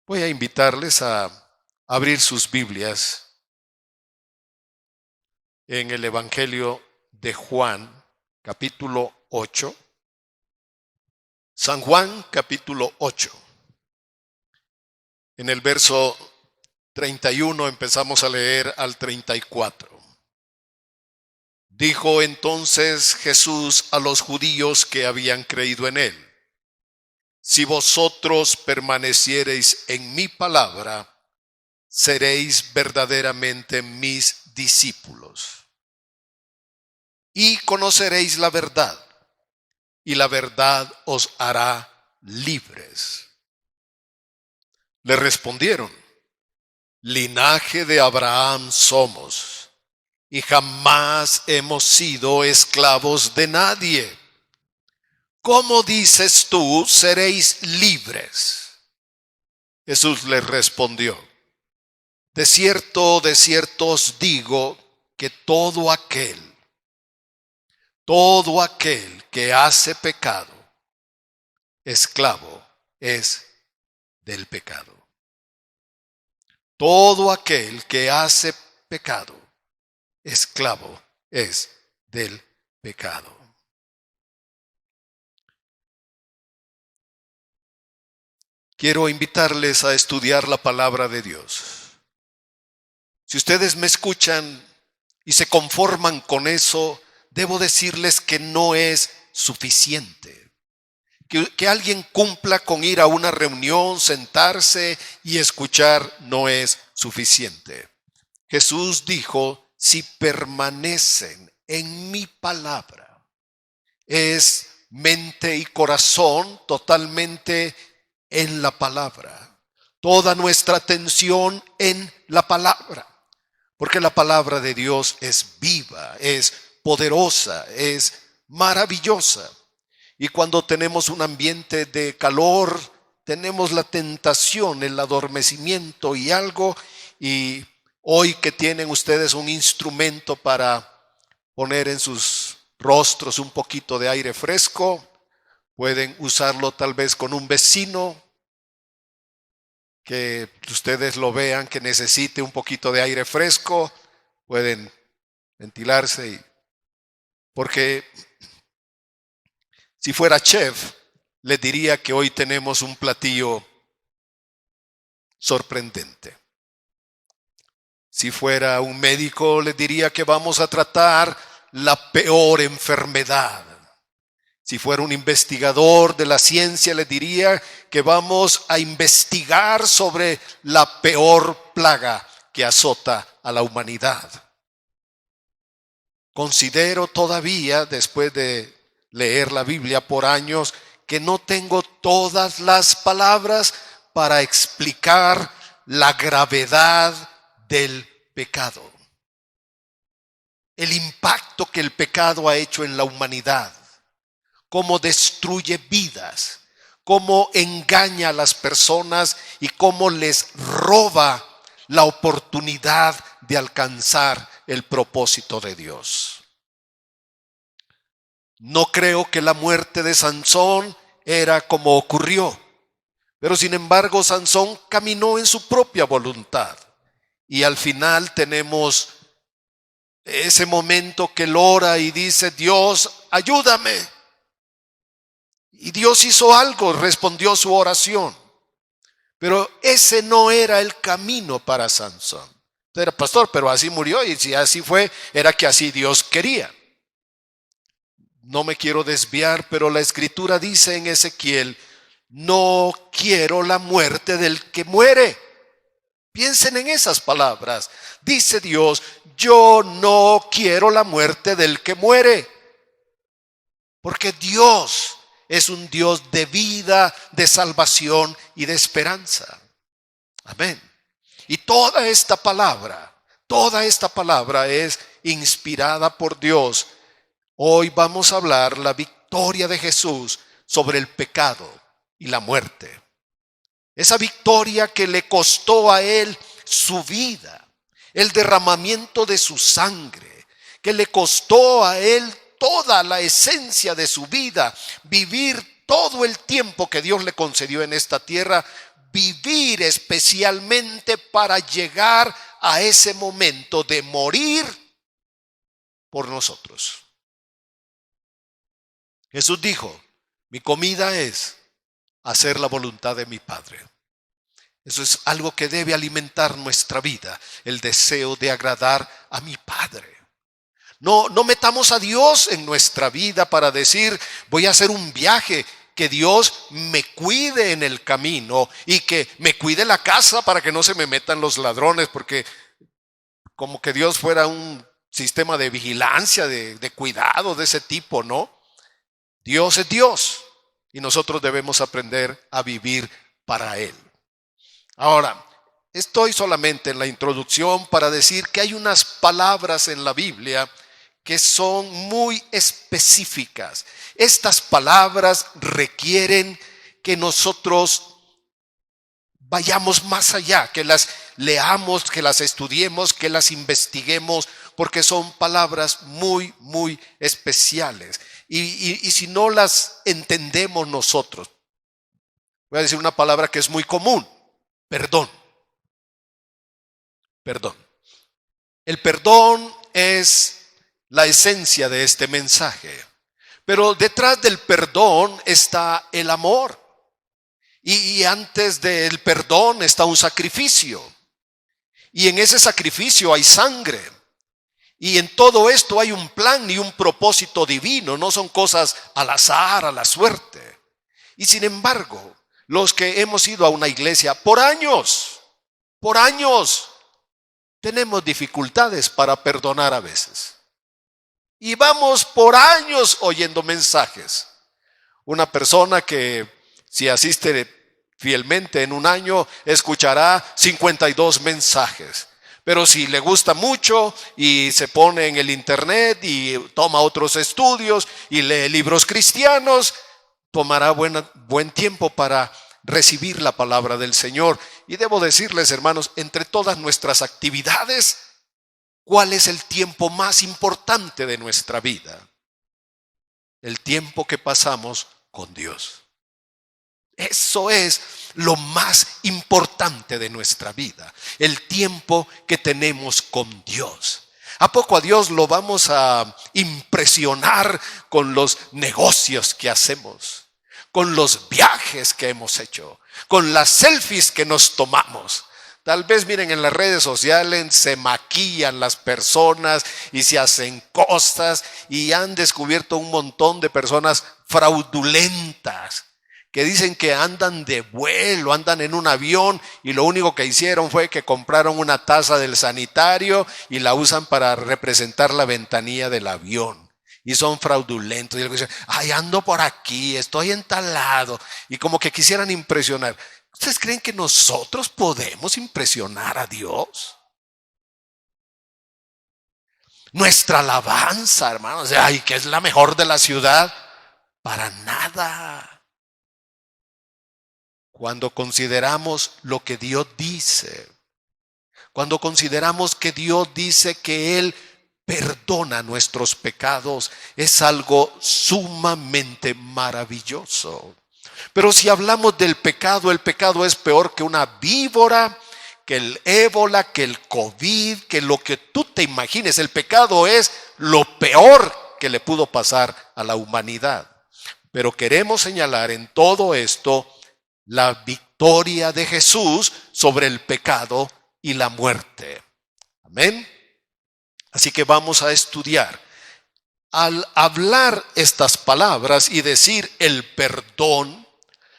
Voy a invitarles a abrir sus Biblias en el Evangelio de Juan, capítulo 8. San Juan, capítulo 8. En el verso 31 empezamos a leer al 34. Dijo entonces Jesús a los judíos que habían creído en él: si vosotros permaneciereis en mi palabra, seréis verdaderamente mis discípulos. Y conoceréis la verdad, y la verdad os hará libres. Le respondieron: linaje de Abraham somos, y jamás hemos sido esclavos de nadie. ¿Cómo dices tú, seréis libres? Jesús les respondió: de cierto os digo que todo aquel que hace pecado, esclavo es del pecado. Todo aquel que hace pecado, esclavo es del pecado. Quiero invitarles a estudiar la palabra de Dios. Si ustedes me escuchan y se conforman con eso, debo decirles que no es suficiente. Que alguien cumpla con ir a una reunión, sentarse y escuchar no es suficiente. Jesús dijo: si permanecen en mi palabra. Es mente y corazón totalmente en la palabra. Toda nuestra atención en la palabra. Porque la palabra de Dios es viva, es poderosa, es maravillosa. Y cuando tenemos un ambiente de calor, tenemos la tentación, el adormecimiento y algo. Y hoy que tienen ustedes un instrumento para poner en sus rostros un poquito de aire fresco, pueden usarlo tal vez con un vecino que ustedes lo vean que necesite un poquito de aire fresco, pueden ventilarse. Porque si fuera chef, les diría que hoy tenemos un platillo sorprendente. Si fuera un médico, les diría que vamos a tratar la peor enfermedad. Si fuera un investigador de la ciencia, les diría que vamos a investigar sobre la peor plaga que azota a la humanidad. Considero todavía, después de leer la Biblia por años, que no tengo todas las palabras para explicar la gravedad del pecado. El impacto que el pecado ha hecho en la humanidad. Cómo destruye vidas, cómo engaña a las personas y cómo les roba la oportunidad de alcanzar el propósito de Dios. No creo que la muerte de Sansón era como ocurrió, pero sin embargo Sansón caminó en su propia voluntad y al final tenemos ese momento que él ora y dice: Dios, ayúdame. Y Dios hizo algo, respondió su oración. Pero ese no era el camino para Sansón. Era pastor, pero así murió, y si así fue, era que así Dios quería. No me quiero desviar, pero la escritura dice en Ezequiel: no quiero la muerte del que muere. Piensen en esas palabras. Dice Dios: yo no quiero la muerte del que muere. Porque Dios es un Dios de vida, de salvación y de esperanza. Amén. Y toda esta palabra es inspirada por Dios. Hoy vamos a hablar la victoria de Jesús sobre el pecado y la muerte. Esa victoria que le costó a él su vida, el derramamiento de su sangre, que le costó a él toda la esencia de su vida, vivir todo el tiempo que Dios le concedió en esta tierra, vivir especialmente para llegar a ese momento de morir por nosotros. Jesús dijo, mi comida es hacer la voluntad de mi Padre. Eso es algo que debe alimentar nuestra vida, el deseo de agradar a mi Padre. No metamos a Dios en nuestra vida para decir, voy a hacer un viaje, que Dios me cuide en el camino y que me cuide la casa para que no se me metan los ladrones, porque como que Dios fuera un sistema de vigilancia, de cuidado de ese tipo, ¿no? Dios es Dios y nosotros debemos aprender a vivir para Él. Ahora, estoy solamente en la introducción para decir que hay unas palabras en la Biblia que son muy específicas. Estas palabras requieren que nosotros vayamos más allá, que las leamos, que las estudiemos, que las investiguemos, porque son palabras muy, muy especiales. Y si no las entendemos nosotros, voy a decir una palabra que es muy común: perdón. Perdón. El perdón es la esencia de este mensaje. Pero detrás del perdón está el amor. Y antes del perdón está un sacrificio. Y en ese sacrificio hay sangre. Y en todo esto hay un plan y un propósito divino. No son cosas al azar, a la suerte. Y sin embargo, los que hemos ido a una iglesia por años, tenemos dificultades para perdonar a veces. Y vamos por años oyendo mensajes. Una persona que si asiste fielmente en un año escuchará 52 mensajes. Pero si le gusta mucho y se pone en el internet y toma otros estudios y lee libros cristianos, tomará buen tiempo para recibir la palabra del Señor. Y debo decirles, hermanos, entre todas nuestras actividades, ¿cuál es el tiempo más importante de nuestra vida? El tiempo que pasamos con Dios. Eso es lo más importante de nuestra vida, el tiempo que tenemos con Dios. ¿A poco a Dios lo vamos a impresionar con los negocios que hacemos, con los viajes que hemos hecho, con las selfies que nos tomamos? Tal vez miren en las redes sociales, se maquillan las personas y se hacen cosas, y han descubierto un montón de personas fraudulentas que dicen que andan de vuelo, andan en un avión, y lo único que hicieron fue que compraron una taza del sanitario y la usan para representar la ventanilla del avión. Y son fraudulentos. Y luego dicen, ay, ando por aquí, estoy en tal lado. Y como que quisieran impresionar. ¿Ustedes creen que nosotros podemos impresionar a Dios? Nuestra alabanza, hermanos, ay, que es la mejor de la ciudad, para nada. Cuando consideramos lo que Dios dice, cuando consideramos que Dios dice que Él perdona nuestros pecados, es algo sumamente maravilloso. Pero si hablamos del pecado, el pecado es peor que una víbora, que el ébola, que el COVID, que lo que tú te imagines. El pecado es lo peor que le pudo pasar a la humanidad. Pero queremos señalar en todo esto la victoria de Jesús sobre el pecado y la muerte. Amén. Así que vamos a estudiar. Al hablar estas palabras y decir el perdón,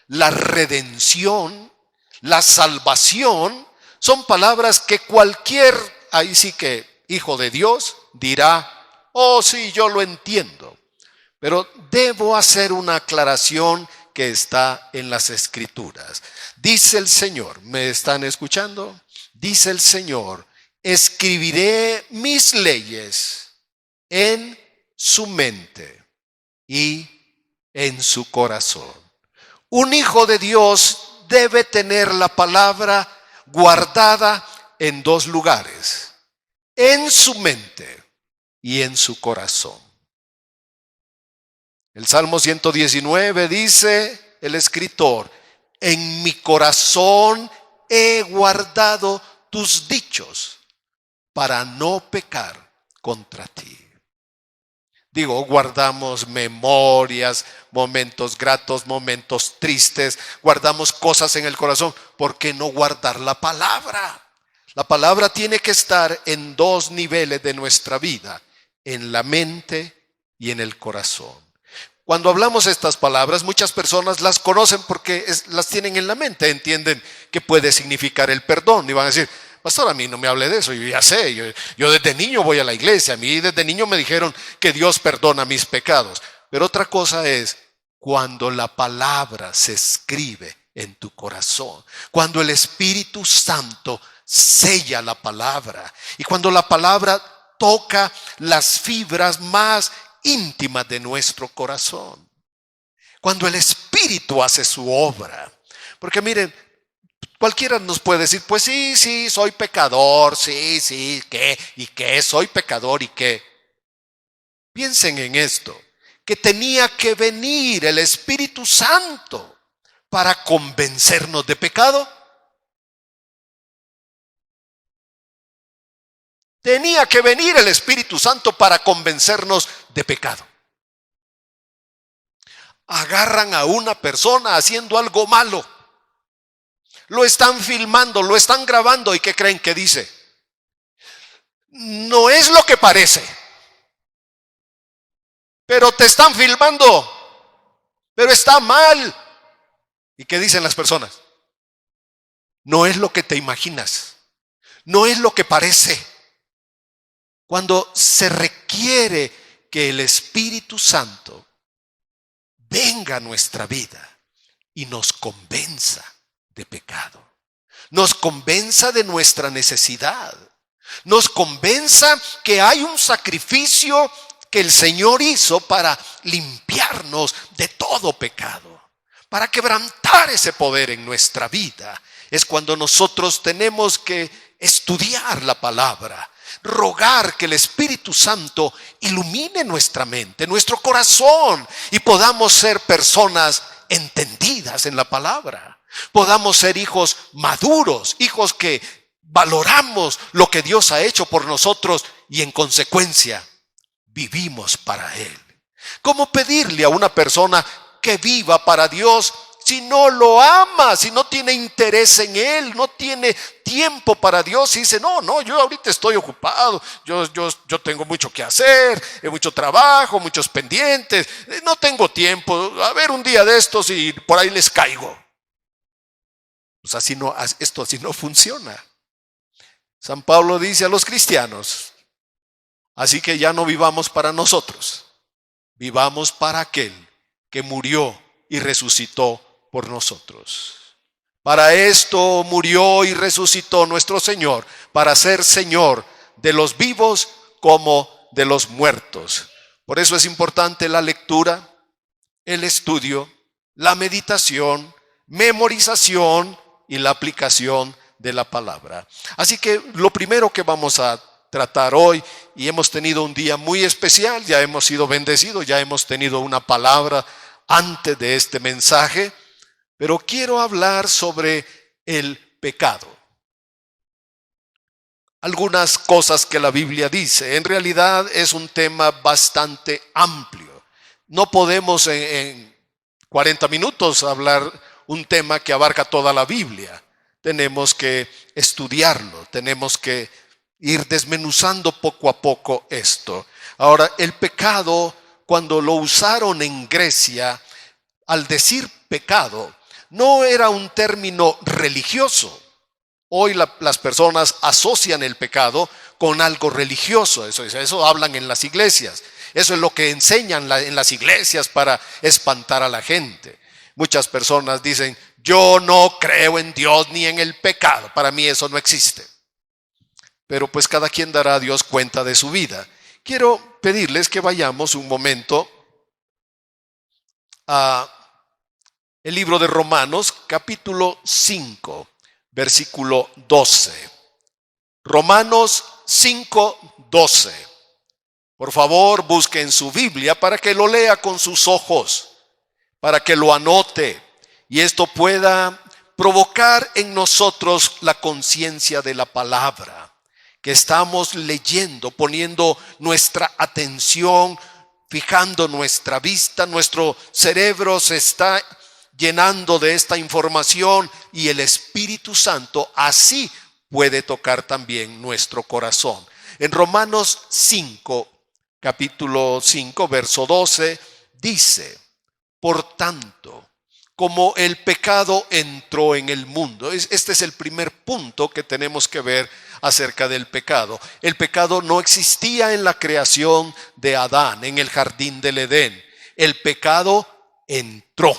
la redención, la salvación, son palabras que cualquier, ahí sí que hijo de Dios, dirá, oh sí, yo lo entiendo. Pero debo hacer una aclaración que está en las Escrituras. Dice el Señor, ¿me están escuchando? Dice el Señor, escribiré mis leyes en su mente y en su corazón. Un hijo de Dios debe tener la palabra guardada en dos lugares: en su mente y en su corazón. El Salmo 119 dice el escritor, en mi corazón he guardado tus dichos para no pecar contra ti. Digo, guardamos memorias, momentos gratos, momentos tristes, guardamos cosas en el corazón. ¿Por qué no guardar la palabra? La palabra tiene que estar en dos niveles de nuestra vida, en la mente y en el corazón. Cuando hablamos estas palabras, muchas personas las conocen porque las tienen en la mente, entienden qué puede significar el perdón y van a decir: pastor, a mí no me hable de eso, yo ya sé, yo desde niño voy a la iglesia, a mí desde niño me dijeron que Dios perdona mis pecados. Pero otra cosa es cuando la palabra se escribe en tu corazón, cuando el Espíritu Santo sella la palabra y cuando la palabra toca las fibras más íntimas de nuestro corazón, cuando el Espíritu hace su obra. Porque miren, cualquiera nos puede decir: pues sí, soy pecador, sí, ¿qué? Soy pecador, ¿y qué? Piensen en esto, que tenía que venir el Espíritu Santo para convencernos de pecado. Tenía que venir el Espíritu Santo para convencernos de pecado. Agarran a una persona haciendo algo malo, lo están filmando, lo están grabando, ¿y qué creen que dice? No es lo que parece, pero te están filmando, pero está mal. ¿Y qué dicen las personas? No es lo que te imaginas, no es lo que parece. Cuando se requiere que el Espíritu Santo venga a nuestra vida y nos convenza de pecado, nos convenza de nuestra necesidad, nos convenza que hay un sacrificio que el Señor hizo para limpiarnos de todo pecado, para quebrantar ese poder en nuestra vida. Es cuando nosotros tenemos que estudiar la palabra, rogar que el Espíritu Santo ilumine nuestra mente, nuestro corazón, y podamos ser personas entendidas en la palabra. Podamos ser hijos maduros, hijos que valoramos lo que Dios ha hecho por nosotros y en consecuencia vivimos para Él. ¿Cómo pedirle a una persona que viva para Dios si no lo ama, si no tiene interés en Él, no tiene tiempo para Dios? Y dice: no, yo ahorita estoy ocupado, yo tengo mucho que hacer, mucho trabajo, muchos pendientes, no tengo tiempo, a ver un día de estos y por ahí les caigo. Pues esto así no funciona. San Pablo dice a los cristianos: así que ya no vivamos para nosotros, vivamos para aquel que murió y resucitó por nosotros. Para esto murió y resucitó nuestro Señor, para ser Señor de los vivos como de los muertos. Por eso es importante la lectura, el estudio, la meditación, memorización y la aplicación de la palabra. Así que lo primero que vamos a tratar hoy, y hemos tenido un día muy especial, ya hemos sido bendecidos, ya hemos tenido una palabra antes de este mensaje, pero quiero hablar sobre el pecado. Algunas cosas que la Biblia dice, en realidad es un tema bastante amplio. No podemos en 40 minutos hablar un tema que abarca toda la Biblia. Tenemos que estudiarlo, tenemos que ir desmenuzando poco a poco esto. Ahora, el pecado, cuando lo usaron en Grecia, al decir pecado, no era un término religioso. Hoy las personas asocian el pecado con algo religioso. Eso hablan en las iglesias. Eso es lo que enseñan en las iglesias para espantar a la gente. Muchas personas dicen: yo no creo en Dios ni en el pecado. Para mí eso no existe. Pero pues cada quien dará a Dios cuenta de su vida. Quiero pedirles que vayamos un momento a el libro de Romanos, capítulo 5, versículo 12. Romanos 5, 12. Por favor, busque en su Biblia para que lo lea con sus ojos, para que lo anote y esto pueda provocar en nosotros la conciencia de la palabra que estamos leyendo, poniendo nuestra atención, fijando nuestra vista. Nuestro cerebro se está llenando de esta información y el Espíritu Santo así puede tocar también nuestro corazón. En Romanos 5, capítulo 5, verso 12, dice: por tanto, como el pecado entró en el mundo. Este es el primer punto que tenemos que ver acerca del pecado. El pecado no existía en la creación de Adán, en el jardín del Edén. El pecado entró.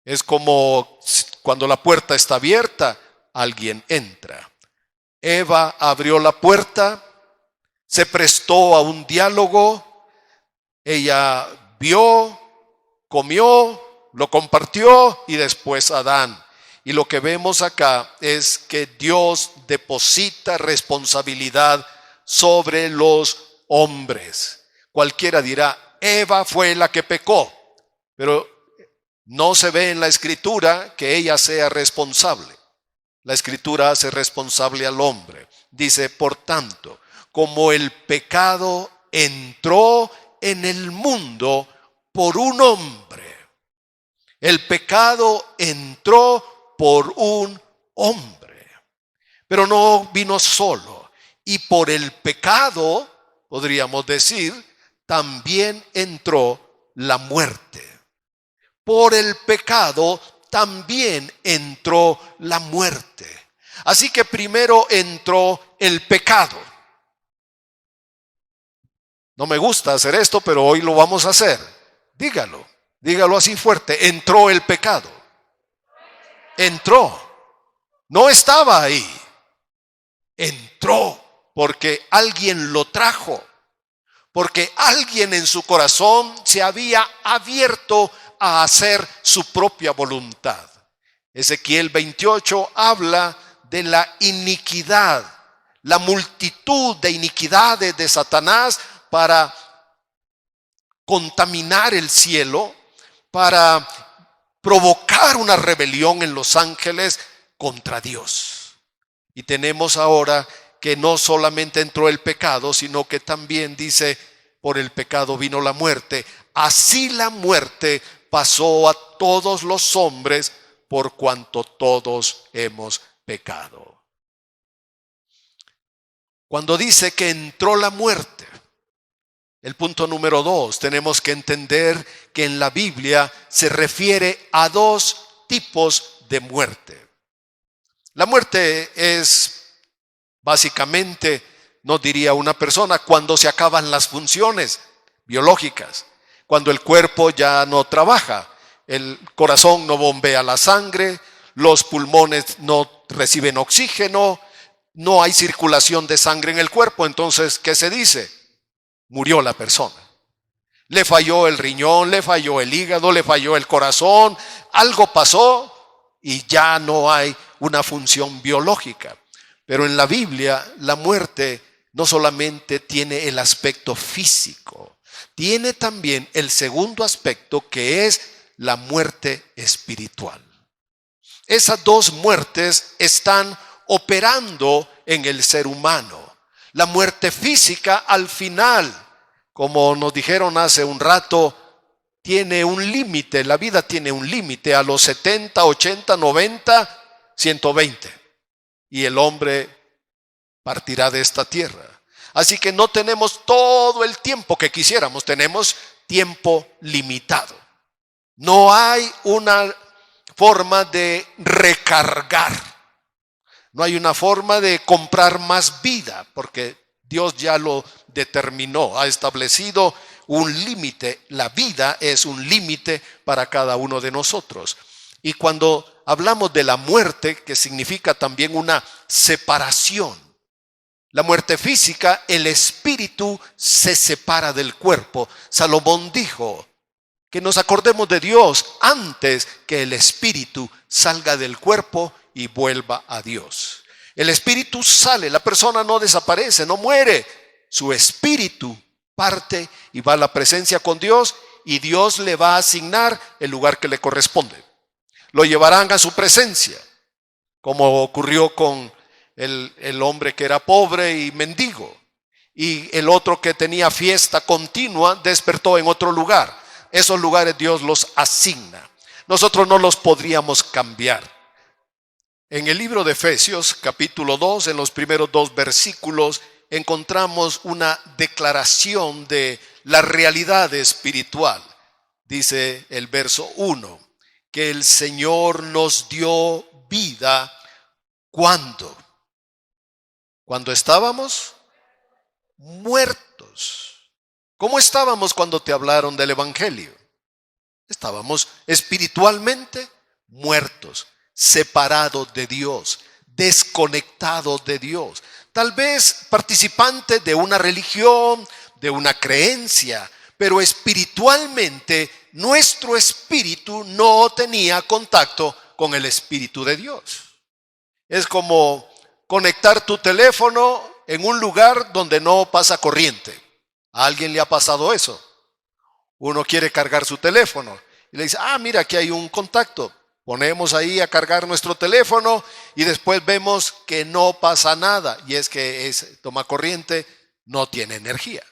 Es como cuando la puerta está abierta, alguien entra. Eva abrió la puerta, se prestó a un diálogo, ella vio, comió, lo compartió y después Adán. Y lo que vemos acá es que Dios deposita responsabilidad sobre los hombres. Cualquiera dirá, Eva fue la que pecó, pero no se ve en la Escritura que ella sea responsable. La Escritura hace responsable al hombre. Dice, por tanto, como el pecado entró en el mundo por un hombre, el pecado entró por un hombre, pero no vino solo. Y por el pecado, podríamos decir, también entró la muerte. Por el pecado también entró la muerte. Así que primero entró el pecado. No me gusta hacer esto, pero hoy lo vamos a hacer. Dígalo así fuerte. Entró el pecado. Entró. No estaba ahí. Entró porque alguien lo trajo. Porque alguien en su corazón se había abierto a hacer su propia voluntad. Ezequiel 28 habla de la iniquidad, la multitud de iniquidades de Satanás para contaminar el cielo, para provocar una rebelión en los ángeles contra Dios. Y tenemos ahora que no solamente entró el pecado, sino que también dice, por el pecado vino la muerte. Así la muerte pasó a todos los hombres por cuanto todos hemos pecado. Cuando dice que entró la muerte, el punto número 2, tenemos que entender que en la Biblia se refiere a dos tipos de muerte. La muerte es básicamente, nos diría una persona, cuando se acaban las funciones biológicas, cuando el cuerpo ya no trabaja, el corazón no bombea la sangre, los pulmones no reciben oxígeno, no hay circulación de sangre en el cuerpo. Entonces, ¿qué se dice? Murió la persona. Le falló el riñón, le falló el hígado, le falló el corazón, algo pasó y ya no hay una función biológica. Pero en la Biblia la muerte no solamente tiene el aspecto físico, tiene también el segundo aspecto, que es la muerte espiritual. Esas dos muertes están operando en el ser humano. La muerte física al final, como nos dijeron hace un rato, tiene un límite. La vida tiene un límite a los 70, 80, 90, 120. Y el hombre partirá de esta tierra. Así que no tenemos todo el tiempo que quisiéramos, tenemos tiempo limitado. No hay una forma de recargar. No hay una forma de comprar más vida, porque Dios ya lo determinó, ha establecido un límite. La vida es un límite para cada uno de nosotros. Y cuando hablamos de la muerte, que significa también una separación, la muerte física, el espíritu se separa del cuerpo. Salomón dijo que nos acordemos de Dios antes que el espíritu salga del cuerpo y vuelva a Dios. El espíritu sale, la persona no desaparece, no muere. Su espíritu parte y va a la presencia con Dios y Dios le va a asignar el lugar que le corresponde. Lo llevarán a su presencia, como ocurrió con el hombre que era pobre y mendigo. Y el otro que tenía fiesta continua despertó en otro lugar. Esos lugares Dios los asigna. Nosotros no los podríamos cambiar. En el libro de Efesios, capítulo 2, en los primeros 2 versículos, encontramos una declaración de la realidad espiritual. Dice el verso 1, que el Señor nos dio vida. ¿Cuándo? Cuando estábamos muertos. ¿Cómo estábamos cuando te hablaron del Evangelio? Estábamos espiritualmente muertos, separados de Dios, desconectados de Dios. Tal vez participantes de una religión, de una creencia, pero espiritualmente nuestro espíritu no tenía contacto con el Espíritu de Dios. Es como conectar tu teléfono en un lugar donde no pasa corriente. ¿A alguien le ha pasado eso? Uno quiere cargar su teléfono y le dice, mira, aquí hay un contacto. Ponemos ahí a cargar nuestro teléfono y después vemos que no pasa nada. Y es que toma corriente, no tiene energía.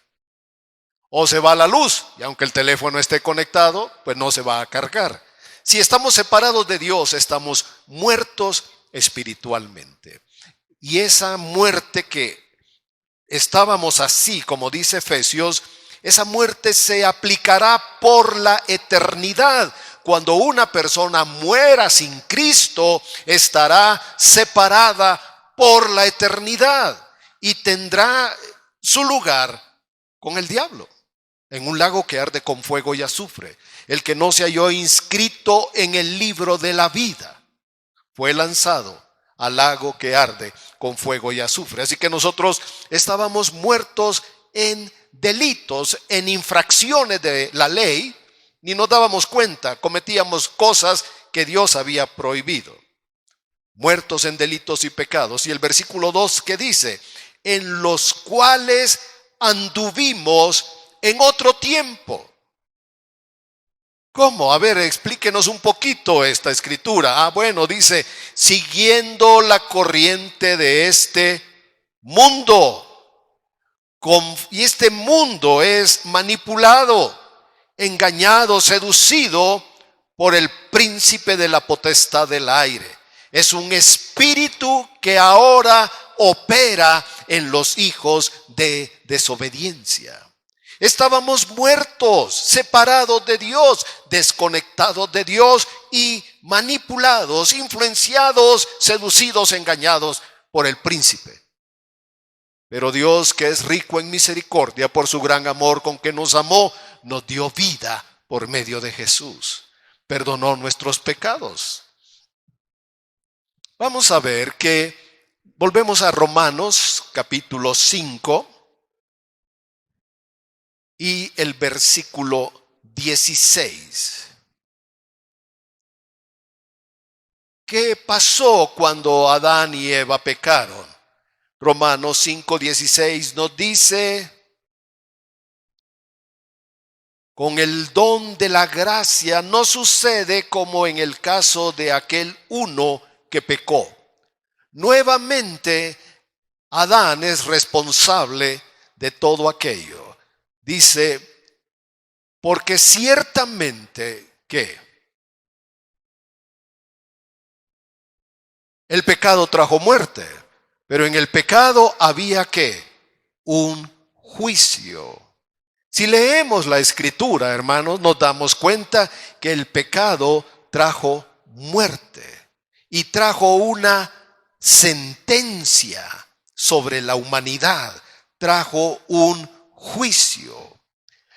O se va la luz y aunque el teléfono esté conectado, pues no se va a cargar. Si estamos separados de Dios, estamos muertos espiritualmente. Y esa muerte que estábamos así, como dice Efesios, esa muerte se aplicará por la eternidad. Cuando una persona muera sin Cristo, estará separada por la eternidad y tendrá su lugar con el diablo, en un lago que arde con fuego y azufre. El que no se halló inscrito en el libro de la vida fue lanzado al lago que arde con fuego y azufre. Así que nosotros estábamos muertos en delitos, en infracciones de la ley, ni nos dábamos cuenta, cometíamos cosas que Dios había prohibido. Muertos en delitos y pecados. Y el versículo 2 que dice, en los cuales anduvimos en otro tiempo. ¿Cómo? A ver, explíquenos un poquito esta escritura. Bueno, dice, siguiendo la corriente de este mundo. Y este mundo es manipulado, engañado, seducido por el príncipe de la potestad del aire. Es un espíritu que ahora opera en los hijos de desobediencia. Estábamos muertos, separados de Dios, desconectados de Dios y manipulados, influenciados, seducidos, engañados por el príncipe. Pero Dios, que es rico en misericordia por su gran amor con que nos amó, nos dio vida por medio de Jesús. Perdonó nuestros pecados. Vamos a ver que volvemos a Romanos capítulo 5 y el versículo 16. ¿Qué pasó cuando Adán y Eva pecaron? Romanos 5:16 nos dice, con el don de la gracia no sucede como en el caso de aquel uno que pecó. Nuevamente, Adán es responsable de todo aquello. Dice, porque ciertamente, ¿qué? El pecado trajo muerte, pero en el pecado había ¿qué? Un juicio. Si leemos la escritura, hermanos, nos damos cuenta que el pecado trajo muerte y trajo una sentencia sobre la humanidad, trajo un juicio.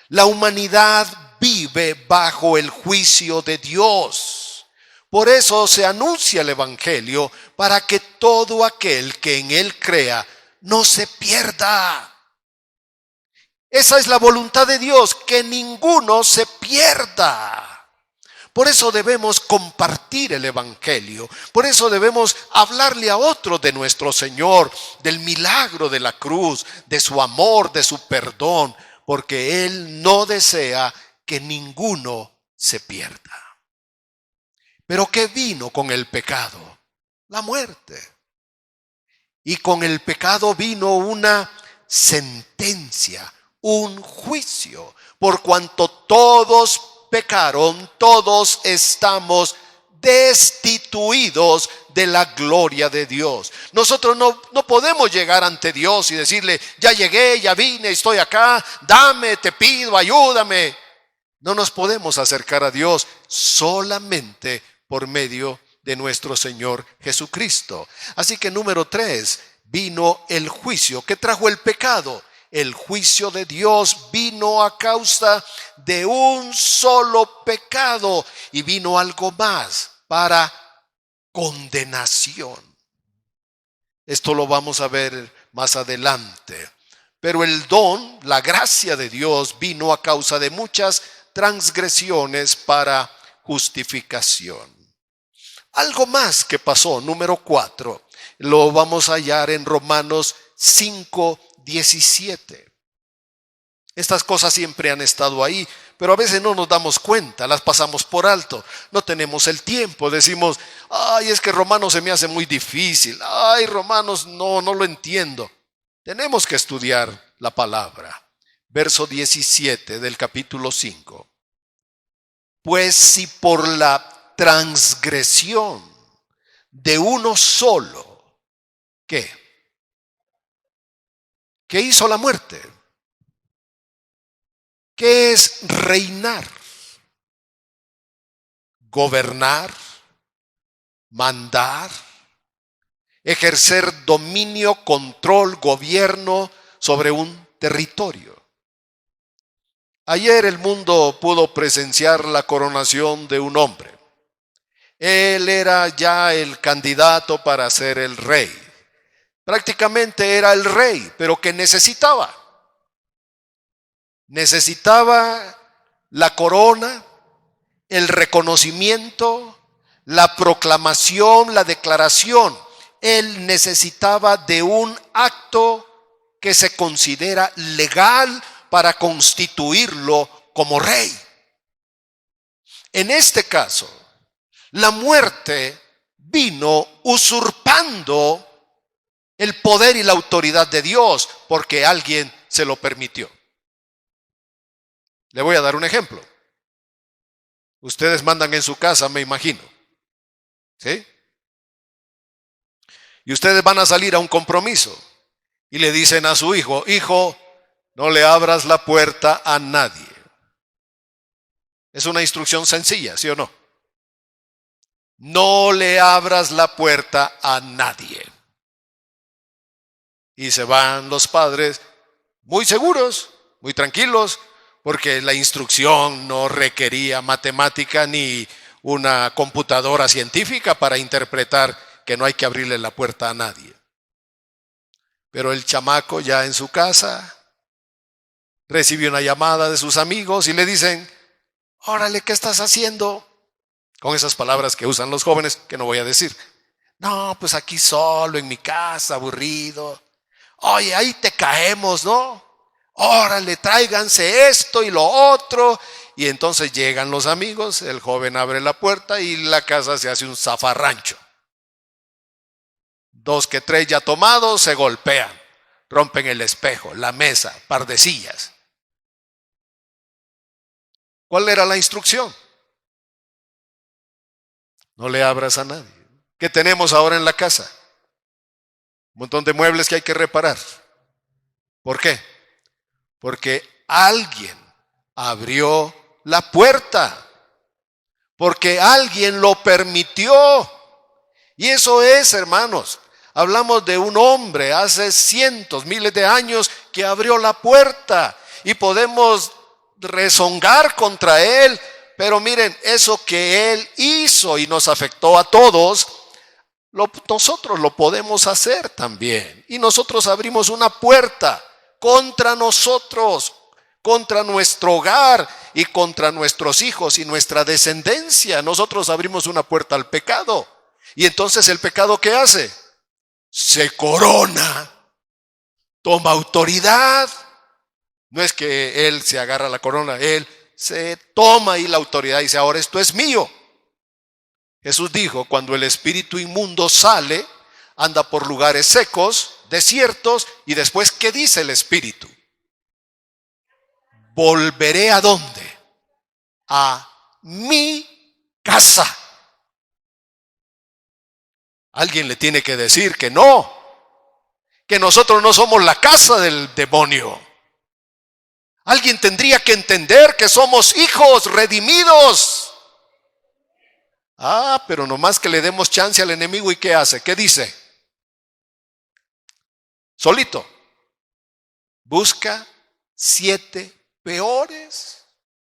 La humanidad vive bajo el juicio de Dios. Por eso se anuncia el Evangelio, para que todo aquel que en él crea no se pierda. Esa es la voluntad de Dios, que ninguno se pierda. Por eso debemos compartir el Evangelio. Por eso debemos hablarle a otros de nuestro Señor, del milagro de la cruz, de su amor, de su perdón, porque Él no desea que ninguno se pierda. Pero ¿qué vino con el pecado? La muerte. Y con el pecado vino una sentencia, un juicio. Por cuanto todos pecaron, todos estamos destituidos de la gloria de Dios. Nosotros no podemos llegar ante Dios y decirle, ya llegué, ya vine, estoy acá, dame, te pido, ayúdame. No nos podemos acercar a Dios solamente por medio de nuestro Señor Jesucristo. Así que número 3, vino el juicio. ¿Qué trajo el pecado? El juicio de Dios vino a causa de un solo pecado y vino algo más para condenación. Esto lo vamos a ver más adelante. Pero el don, la gracia de Dios vino a causa de muchas transgresiones para justificación. Algo más que pasó, número 4, lo vamos a hallar en Romanos 5:17. Estas cosas siempre han estado ahí, pero a veces no nos damos cuenta, las pasamos por alto, no tenemos el tiempo, decimos, ay, es que Romanos se me hace muy difícil, ay, Romanos no lo entiendo. Tenemos que estudiar la palabra. Verso 17 del capítulo 5. Pues si por la transgresión de uno solo, ¿qué? ¿Qué hizo la muerte? ¿Qué es reinar? Gobernar, mandar, ejercer dominio, control, gobierno sobre un territorio. Ayer el mundo pudo presenciar la coronación de un hombre. Él era ya el candidato para ser el rey. Prácticamente era el rey, pero ¿qué necesitaba? Necesitaba la corona, el reconocimiento, la proclamación, la declaración. Él necesitaba de un acto que se considera legal para constituirlo como rey. En este caso, la muerte vino usurpando el poder y la autoridad de Dios porque alguien se lo permitió. Le voy a dar un ejemplo. Ustedes mandan en su casa, me imagino. ¿Sí? Y ustedes van a salir a un compromiso y le dicen a su hijo, hijo, no le abras la puerta a nadie. Es una instrucción sencilla, ¿sí o no? No le abras la puerta a nadie. Y se van los padres muy seguros, muy tranquilos, porque la instrucción no requería matemática ni una computadora científica para interpretar que no hay que abrirle la puerta a nadie. Pero el chamaco ya en su casa recibe una llamada de sus amigos y le dicen, órale, ¿qué estás haciendo? Con esas palabras que usan los jóvenes, que no voy a decir. No, pues aquí solo, en mi casa, aburrido. Oye, ahí te caemos, ¿no? Órale, tráiganse esto y lo otro. Y entonces llegan los amigos, el joven abre la puerta y la casa se hace un zafarrancho. 2 que 3 ya tomados se golpean, rompen el espejo, la mesa, par de sillas. ¿Cuál era la instrucción? No le abras a nadie. ¿Qué tenemos ahora en la casa? Un montón de muebles que hay que reparar. ¿Por qué? Porque alguien abrió la puerta. Porque alguien lo permitió. Y eso es, hermanos. Hablamos de un hombre hace cientos, miles de años que abrió la puerta. Y podemos rezongar contra él. Pero miren, eso que él hizo y nos afectó a todos, nosotros lo podemos hacer también. Y nosotros abrimos una puerta contra nosotros, contra nuestro hogar y contra nuestros hijos y nuestra descendencia. Nosotros abrimos una puerta al pecado. Y entonces el pecado, ¿qué hace? Se corona, toma autoridad. No es que él se agarra la corona, él se toma ahí la autoridad y dice, ahora esto es mío. Jesús dijo, cuando el espíritu inmundo sale, anda por lugares secos, desiertos, y después, ¿qué dice el espíritu? Volveré ¿a dónde? A mi casa. Alguien le tiene que decir que no, que nosotros no somos la casa del demonio. Alguien tendría que entender que somos hijos redimidos. Pero nomás que le demos chance al enemigo, ¿y qué hace? ¿Qué dice? Solito. Busca 7 peores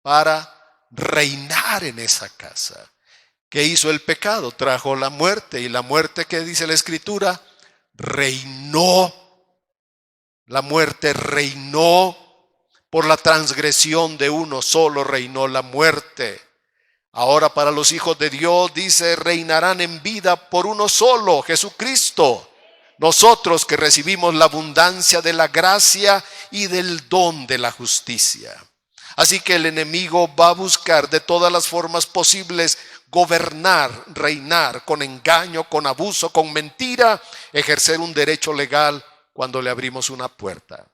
para reinar en esa casa. ¿Qué hizo el pecado? Trajo la muerte. ¿Y la muerte, qué dice la Escritura? Reinó. La muerte reinó. Por la transgresión de uno solo reinó la muerte. Ahora para los hijos de Dios dice, reinarán en vida por uno solo, Jesucristo. Nosotros que recibimos la abundancia de la gracia y del don de la justicia. Así que el enemigo va a buscar de todas las formas posibles gobernar, reinar con engaño, con abuso, con mentira, ejercer un derecho legal cuando le abrimos una puerta.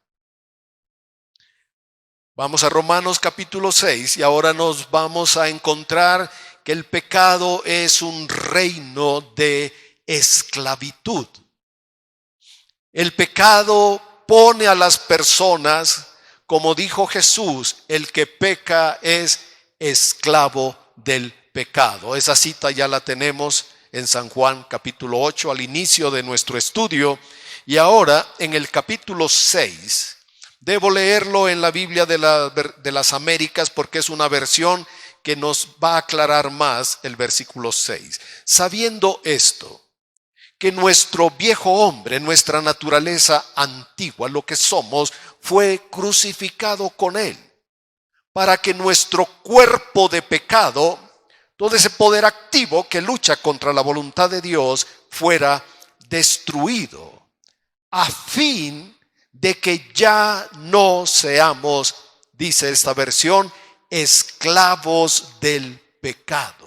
Vamos a Romanos capítulo 6 y ahora nos vamos a encontrar que el pecado es un reino de esclavitud. El pecado pone a las personas, como dijo Jesús, el que peca es esclavo del pecado. Esa cita ya la tenemos en San Juan capítulo 8 al inicio de nuestro estudio, y ahora en el capítulo 6, debo leerlo en la Biblia de las Américas porque es una versión que nos va a aclarar más el versículo 6. Sabiendo esto, que nuestro viejo hombre, nuestra naturaleza antigua, lo que somos, fue crucificado con él, para que nuestro cuerpo de pecado, todo ese poder activo que lucha contra la voluntad de Dios, fuera destruido, a fin de que ya no seamos, dice esta versión, esclavos del pecado.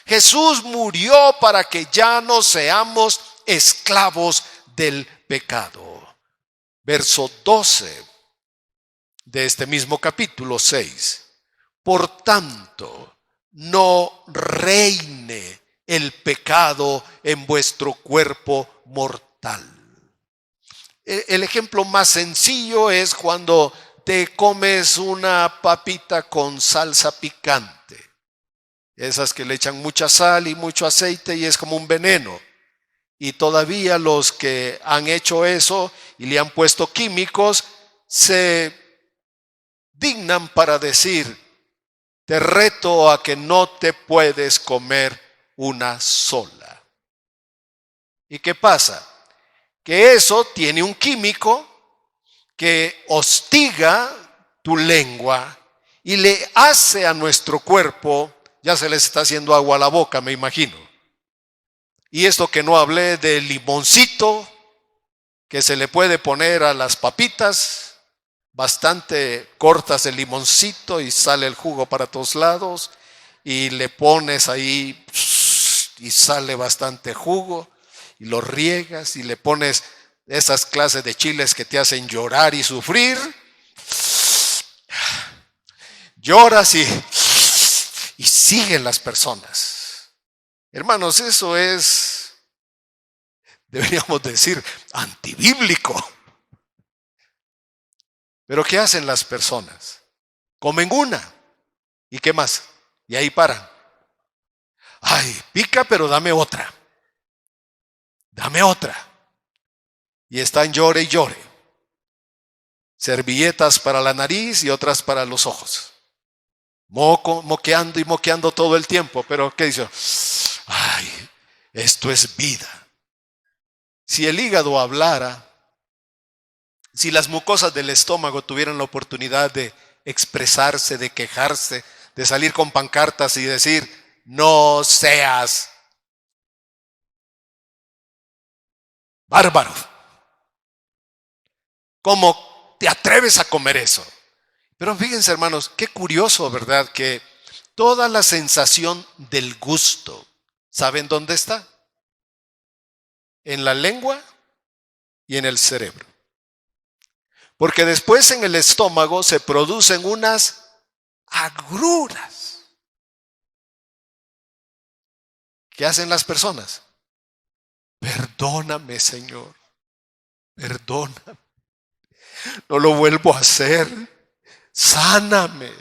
Jesús murió para que ya no seamos esclavos del pecado. Verso 12 de este mismo capítulo 6. Por tanto, no reine el pecado en vuestro cuerpo mortal. El ejemplo más sencillo es cuando te comes una papita con salsa picante. Esas que le echan mucha sal y mucho aceite y es como un veneno. Y todavía los que han hecho eso y le han puesto químicos se dignan para decir, te reto a que no te puedes comer una sola. ¿Y qué pasa? Que eso tiene un químico que hostiga tu lengua y le hace a nuestro cuerpo, ya se les está haciendo agua a la boca, me imagino. Y esto que no hablé del limoncito que se le puede poner a las papitas, bastante cortas el limoncito y sale el jugo para todos lados, y le pones ahí y sale bastante jugo, y lo riegas y le pones esas clases de chiles que te hacen llorar y sufrir. Lloras y siguen las personas. Hermanos, eso es, deberíamos decir, antibíblico. Pero ¿qué hacen las personas? Comen una. ¿Y qué más? Y ahí paran. Ay, pica, pero dame otra. Dame otra. Y están llore y llore. Servilletas para la nariz y otras para los ojos. Moqueando y moqueando todo el tiempo. Pero ¿qué dice? Ay, esto es vida. Si el hígado hablara, si las mucosas del estómago tuvieran la oportunidad de expresarse, de quejarse, de salir con pancartas y decir, no seas bárbaro. ¿Cómo te atreves a comer eso? Pero fíjense, hermanos, qué curioso, ¿verdad? Que toda la sensación del gusto, ¿Saben dónde está? En la lengua y en el cerebro. Porque después en el estómago se producen unas agruras. ¿Qué hacen las personas? Perdóname, Señor. Perdóname. No lo vuelvo a hacer. Sáname.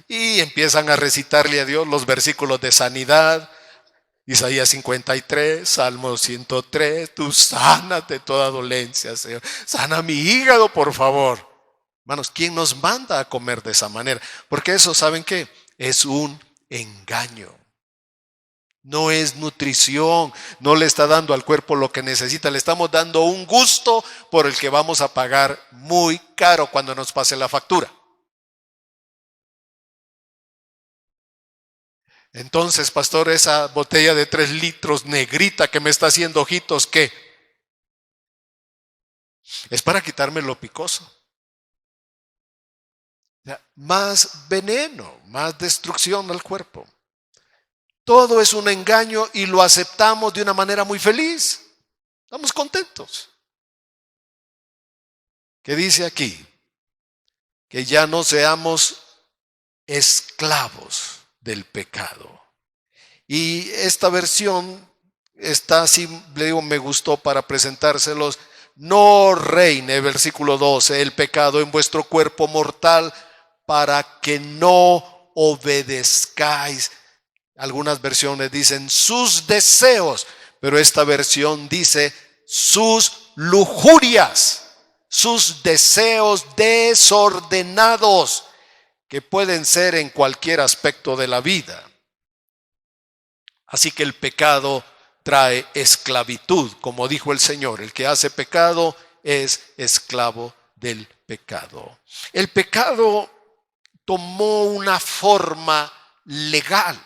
Y empiezan a recitarle a Dios los versículos de sanidad. Isaías 53, Salmo 103, tú sánate toda dolencia, Señor. Sana mi hígado, por favor. Hermanos, ¿quién nos manda a comer de esa manera? Porque eso, ¿saben qué? Es un engaño. No es nutrición, no le está dando al cuerpo lo que necesita, le estamos dando un gusto por el que vamos a pagar muy caro cuando nos pase la factura. Entonces, pastor, esa botella de 3 litros negrita que me está haciendo ojitos, ¿qué? Es para quitarme lo picoso. Más veneno, más destrucción al cuerpo. Todo es un engaño y lo aceptamos de una manera muy feliz. Estamos contentos. ¿Qué dice aquí? Que ya no seamos esclavos del pecado. Y esta versión está así, le digo, me gustó para presentárselos. No reine, versículo 12, el pecado en vuestro cuerpo mortal para que no obedezcáis. Algunas versiones dicen sus deseos, pero esta versión dice sus lujurias, sus deseos desordenados, que pueden ser en cualquier aspecto de la vida. Así que el pecado trae esclavitud, como dijo el Señor, el que hace pecado es esclavo del pecado. El pecado tomó una forma legal.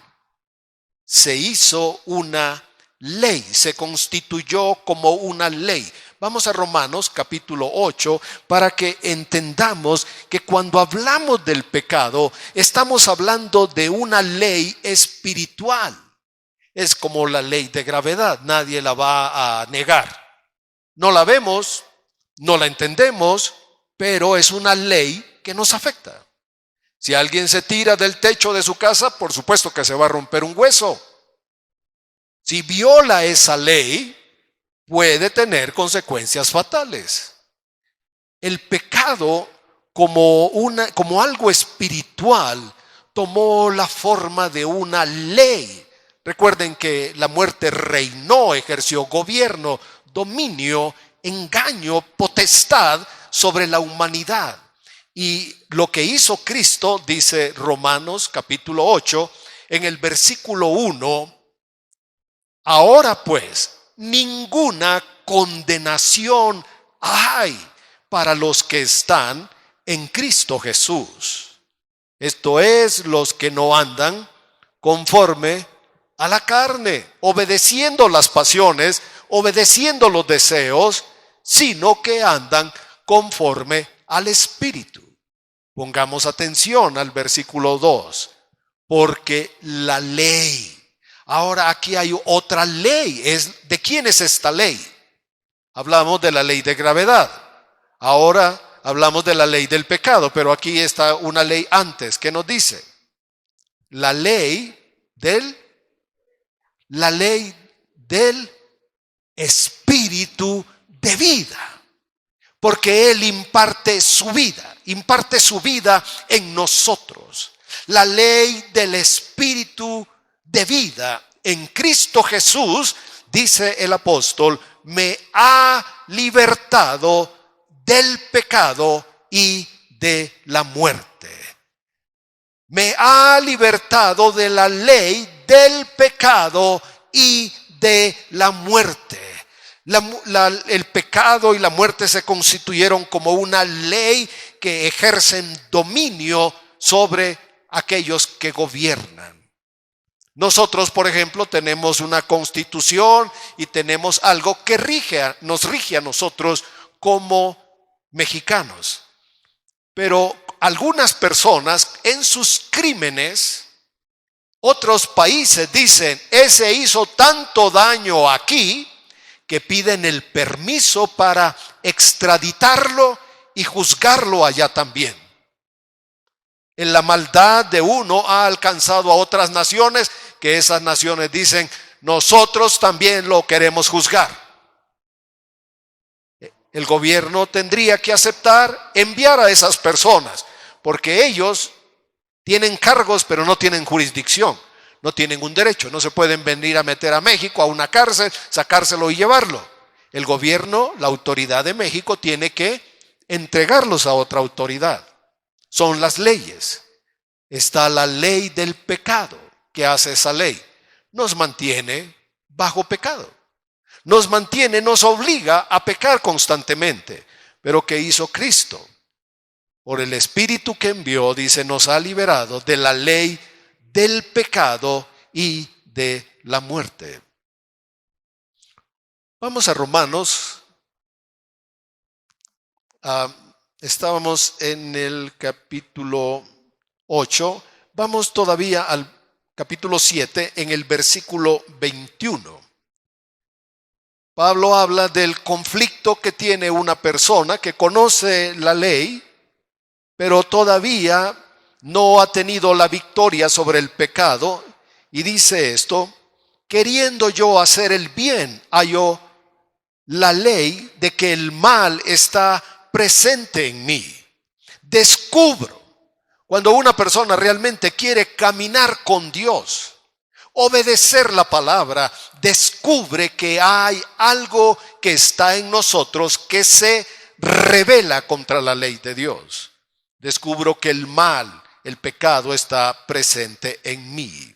Se hizo una ley, se constituyó como una ley. Vamos a Romanos capítulo 8 para que entendamos que cuando hablamos del pecado estamos hablando de una ley espiritual. Es como la ley de gravedad, nadie la va a negar. No la vemos, no la entendemos, pero es una ley que nos afecta. Si alguien se tira del techo de su casa, por supuesto que se va a romper un hueso. Si viola esa ley, puede tener consecuencias fatales. El pecado, como algo espiritual, tomó la forma de una ley. Recuerden que la muerte reinó, ejerció gobierno, dominio, engaño, potestad sobre la humanidad. Y lo que hizo Cristo, dice Romanos capítulo 8, en el versículo 1, ahora pues, ninguna condenación hay para los que están en Cristo Jesús. Esto es, los que no andan conforme a la carne, obedeciendo las pasiones, obedeciendo los deseos, sino que andan conforme al Espíritu. Pongamos atención al versículo 2, porque la ley. Ahora aquí hay otra ley. ¿De quién es esta ley? Hablamos de la ley de gravedad. Ahora hablamos de la ley del pecado, pero aquí está una ley antes. ¿Qué nos dice? La ley del Espíritu de vida. Porque Él imparte su vida en nosotros. La ley del Espíritu de vida en Cristo Jesús, dice el apóstol, me ha libertado del pecado y de la muerte. Me ha libertado de la ley del pecado y de la muerte. El pecado y la muerte se constituyeron como una ley que ejercen dominio sobre aquellos que gobiernan. Nosotros, por ejemplo, tenemos una constitución y tenemos algo que nos rige a nosotros como mexicanos. Pero algunas personas en sus crímenes Otros países dicen, ese hizo tanto daño aquí que piden el permiso para extraditarlo y juzgarlo allá también. En la maldad de uno ha alcanzado a otras naciones, que esas naciones dicen, nosotros también lo queremos juzgar. El gobierno tendría que aceptar enviar a esas personas, porque ellos tienen cargos pero no tienen jurisdicción, no tienen un derecho, no se pueden venir a meter a México a una cárcel, sacárselo y llevarlo. El gobierno, la autoridad de México tiene que entregarlos a otra autoridad. Son las leyes. Está la ley del pecado. ¿Qué hace esa ley? Nos mantiene bajo pecado. Nos mantiene, nos obliga a pecar constantemente. Pero ¿qué hizo Cristo? Por el Espíritu que envió, dice, nos ha liberado de la ley del pecado y de la muerte. Vamos a Romanos. Estábamos en el capítulo 8. Vamos todavía al capítulo 7, en el versículo 21. Pablo habla del conflicto que tiene una persona que conoce la ley, pero todavía no ha tenido la victoria sobre el pecado, y dice esto: queriendo yo hacer el bien, hallo la ley de que el mal está presente en mí. Descubro, cuando una persona realmente quiere caminar con Dios, obedecer la palabra, descubre que hay algo que está en nosotros que se rebela contra la ley de Dios. Descubro que el mal, el pecado, está presente en mí.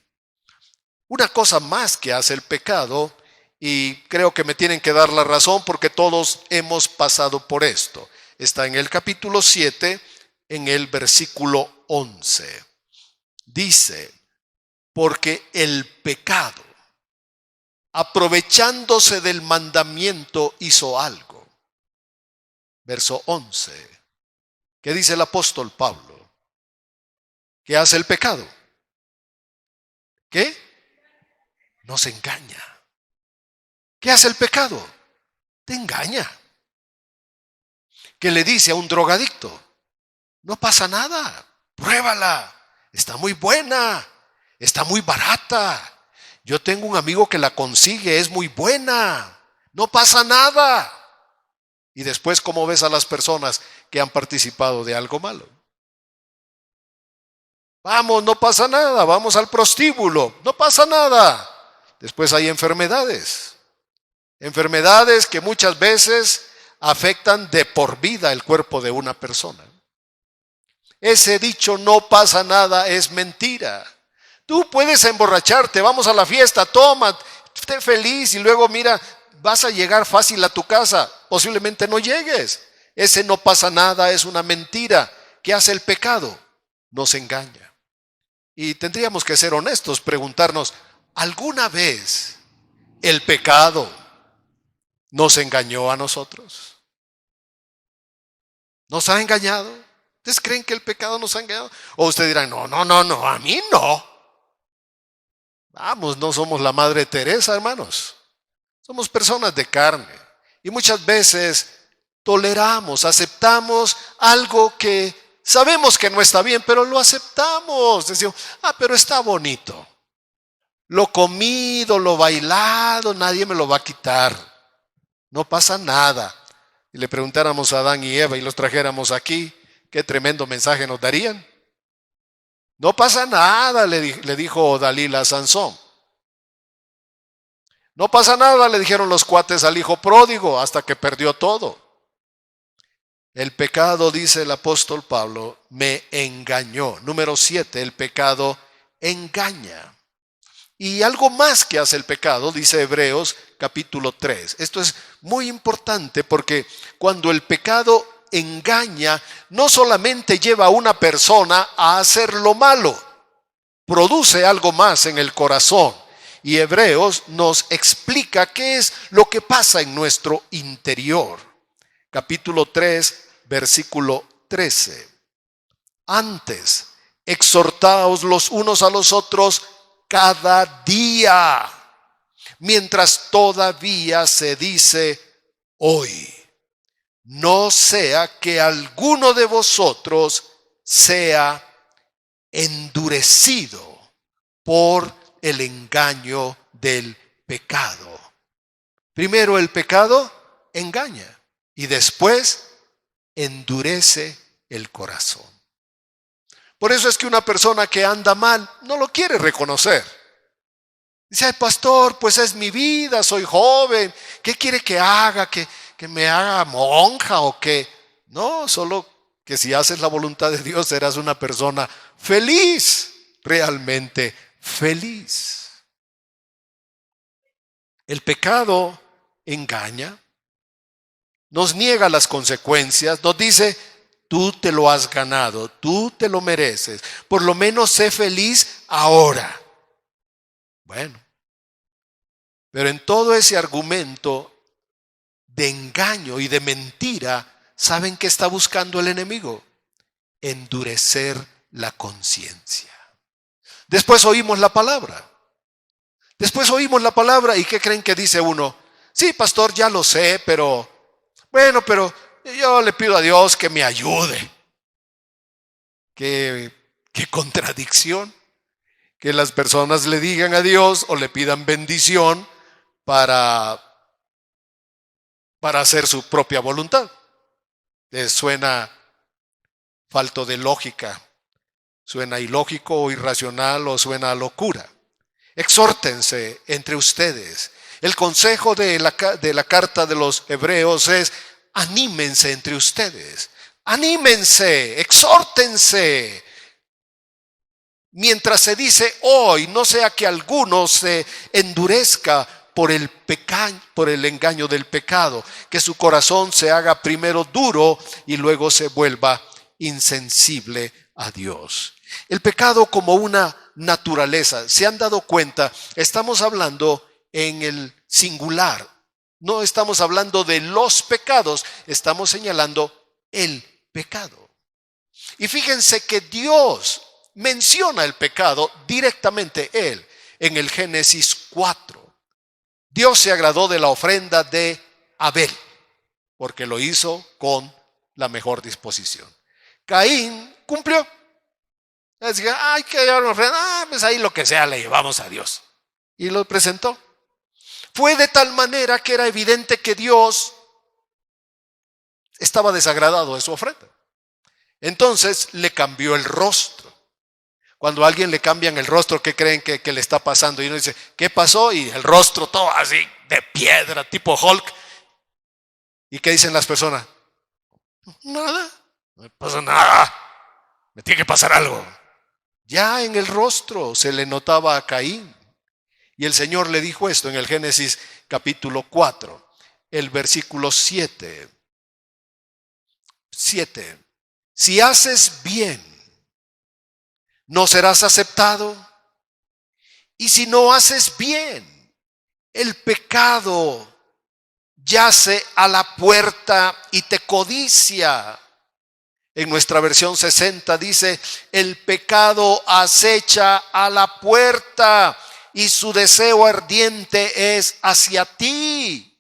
Una cosa más que hace el pecado, y creo que me tienen que dar la razón porque todos hemos pasado por esto, está en el capítulo 7, en el versículo 11. Dice, porque el pecado, aprovechándose del mandamiento, hizo algo. Verso 11. ¿Qué dice el apóstol Pablo? ¿Qué hace el pecado? ¿Qué? Nos engaña. ¿Qué hace el pecado? Te engaña. ¿Qué le dice a un drogadicto? No pasa nada, pruébala, está muy buena, está muy barata. Yo tengo un amigo que la consigue, es muy buena, no pasa nada. Y después, ¿cómo ves a las personas que han participado de algo malo? Vamos, no pasa nada, vamos al prostíbulo, no pasa nada. Después hay enfermedades que muchas veces afectan de por vida el cuerpo de una persona. Ese dicho no pasa nada es mentira. Tú puedes emborracharte, vamos a la fiesta, toma, esté feliz y luego mira, vas a llegar fácil a tu casa, posiblemente no llegues. Ese no pasa nada es una mentira. ¿Qué hace el pecado? Nos engaña. Y tendríamos que ser honestos, preguntarnos, ¿alguna vez el pecado nos engañó a nosotros? ¿Nos ha engañado? ¿Ustedes creen que el pecado nos ha engañado? O ustedes dirán, no, a mí no. Vamos, no somos la Madre Teresa, hermanos. Somos personas de carne. Y muchas veces toleramos, aceptamos algo que sabemos que no está bien, pero lo aceptamos. Decimos, pero está bonito. Lo comido, lo bailado, nadie me lo va a quitar. No pasa nada. Y le preguntáramos a Adán y Eva y los trajéramos aquí, qué tremendo mensaje nos darían. No pasa nada, le dijo Dalila a Sansón. No pasa nada, le dijeron los cuates al hijo pródigo, hasta que perdió todo. El pecado, dice el apóstol Pablo, me engañó. Número 7, el pecado engaña. Y algo más que hace el pecado, dice Hebreos capítulo 3. Esto es muy importante porque cuando el pecado engaña, no solamente lleva a una persona a hacer lo malo, produce algo más en el corazón. Y Hebreos nos explica qué es lo que pasa en nuestro interior. Capítulo 3, versículo 13. Antes, exhortaos los unos a los otros cada día, mientras todavía se dice hoy. No sea que alguno de vosotros sea endurecido por el engaño del pecado. Primero el pecado engaña y después endurece el corazón. Por eso es que una persona que anda mal no lo quiere reconocer. Dice: ay, pastor, pues es mi vida, soy joven, ¿qué quiere que haga? ¿Que me haga monja o qué? No, solo que si haces la voluntad de Dios serás una persona feliz, realmente feliz. El pecado engaña, nos niega las consecuencias, nos dice: tú te lo has ganado, tú te lo mereces, por lo menos sé feliz ahora. Bueno, pero en todo ese argumento de engaño y de mentira, ¿saben qué está buscando el enemigo? Endurecer la conciencia. Después oímos la palabra. ¿Y qué creen que dice uno? Sí, pastor, ya lo sé, pero pero yo le pido a Dios que me ayude. Qué contradicción. Que las personas le digan a Dios o le pidan bendición para hacer su propia voluntad. Les suena falto de lógica, suena ilógico o irracional o suena a locura. Exhórtense entre ustedes. El consejo de la carta de los Hebreos es: anímense entre ustedes, anímense, exhórtense. Mientras se dice hoy, no sea que alguno se endurezca por el engaño del pecado, que su corazón se haga primero duro y luego se vuelva insensible a Dios. El pecado como una naturaleza, ¿se han dado cuenta? Estamos hablando en el singular, no estamos hablando de los pecados, estamos señalando el pecado. Y fíjense que Dios menciona el pecado directamente él en el Génesis 4. Dios se agradó de la ofrenda de Abel porque lo hizo con la mejor disposición. Caín cumplió. Decía: hay que llevar una ofrenda, pues ahí lo que sea le llevamos a Dios. Y lo presentó. Fue de tal manera que era evidente que Dios estaba desagradado de su ofrenda. Entonces le cambió el rostro. Cuando a alguien le cambian el rostro, ¿qué creen que le está pasando? Y uno dice: ¿qué pasó? Y el rostro todo así de piedra, tipo Hulk. ¿Y qué dicen las personas? Nada, no me pasa nada, me tiene que pasar algo. Ya en el rostro se le notaba a Caín. Y el Señor le dijo esto en el Génesis capítulo 4, el versículo 7. Si haces bien, no serás aceptado. Y si no haces bien, el pecado yace a la puerta y te codicia. En nuestra versión 60 dice: el pecado acecha a la puerta y su deseo ardiente es hacia ti.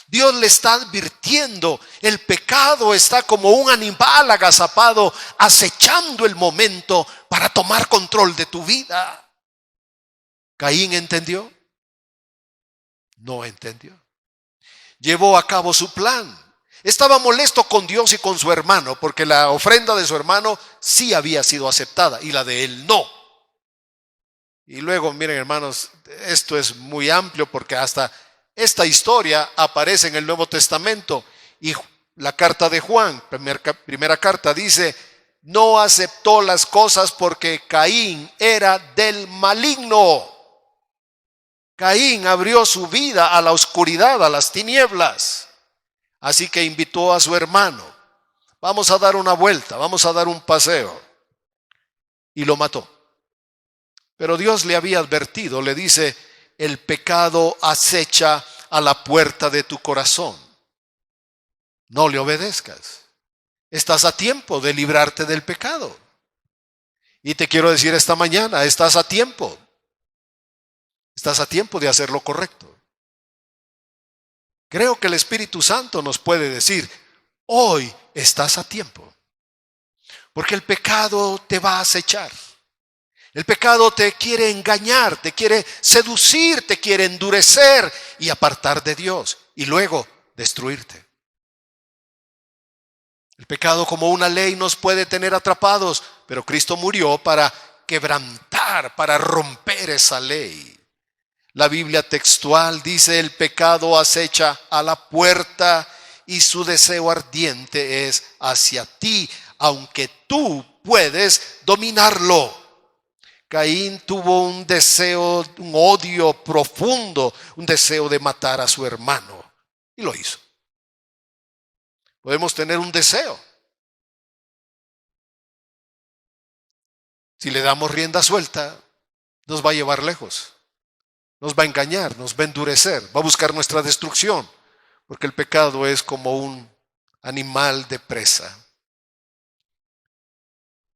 Dios le está advirtiendo: el pecado está como un animal agazapado, acechando el momento para tomar control de tu vida. ¿Caín entendió? No entendió. Llevó a cabo su plan. Estaba molesto con Dios y con su hermano, porque la ofrenda de su hermano sí había sido aceptada y la de él no. Y luego, miren hermanos, esto es muy amplio porque hasta esta historia aparece en el Nuevo Testamento. Y la carta de Juan, primera carta, dice: no aceptó las cosas porque Caín era del maligno. Caín abrió su vida a la oscuridad, a las tinieblas. Así que invitó a su hermano: vamos a dar una vuelta, vamos a dar un paseo. Y lo mató. Pero Dios le había advertido, le dice: el pecado acecha a la puerta de tu corazón. No le obedezcas. Estás a tiempo de librarte del pecado. Y te quiero decir esta mañana: estás a tiempo. Estás a tiempo de hacer lo correcto. Creo que el Espíritu Santo nos puede decir, hoy estás a tiempo. Porque el pecado te va a acechar. El pecado te quiere engañar, te quiere seducir, te quiere endurecer y apartar de Dios y luego destruirte. El pecado como una ley nos puede tener atrapados, pero Cristo murió para quebrantar, para romper esa ley. La Biblia textual dice: el pecado acecha a la puerta y su deseo ardiente es hacia ti, aunque tú puedes dominarlo. Caín tuvo un deseo, un odio profundo, un deseo de matar a su hermano y lo hizo. Podemos tener un deseo. Si le damos rienda suelta, nos va a llevar lejos. Nos va a engañar, nos va a endurecer, va a buscar nuestra destrucción, porque el pecado es como un animal de presa.